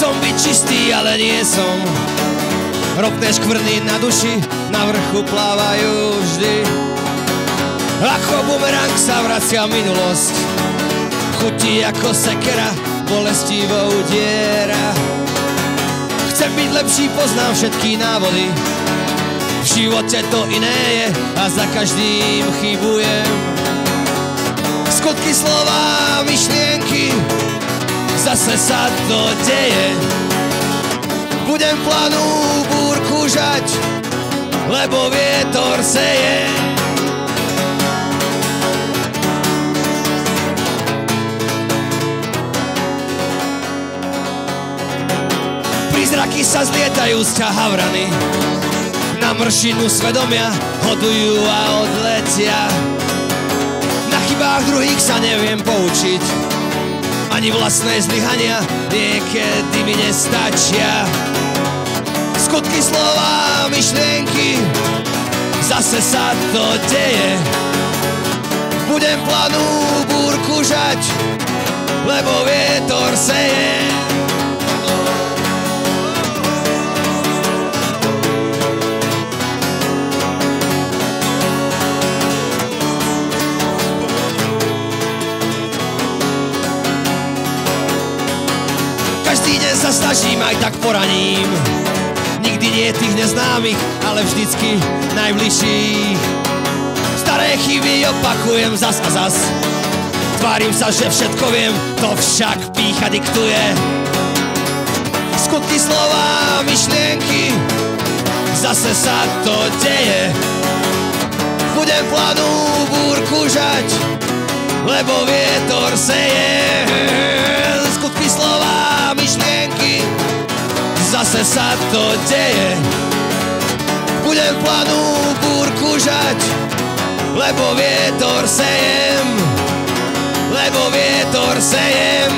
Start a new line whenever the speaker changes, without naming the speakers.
som byť čistý, ale nie som. Ropné škvrny na duši na vrchu plávajú vždy. Ako bumerang sa vracia minulosť, chutí ako sekera, bolestivou diera. Chcem byť lepší, poznám všetky návody, v živote to iné je a za každým chybujem. Skutky, slova, myšlienky, zase sa to deje. Budem planu búrku žať, lebo vietor seje. Prízraky sa zlietajú z ťa havrany, na mršinu svedomia hodujú a odletia. Na chybách druhých sa neviem poučiť, ani vlastné zlyhania niekedy mi nestačia. Skutky, slova, myšlienky, zase sa to deje. Budem planu búrku žať, lebo vietor seje. Každý deň sa snažím, aj tak poraním. Nikdy nie tých neznámych, ale vždycky najbližších. Staré chyby opakujem zas a zas. Tvárim sa, že všetko viem, to však pýcha diktuje. Skutky, slova, myšlienky, zase sa to deje. Budem planu búrku žať, lebo vietor seje. Skutky, slova, myšlienky, zase sa to deje. Budem planu búrku žať, lebo vietor sejem, lebo vietor sejem.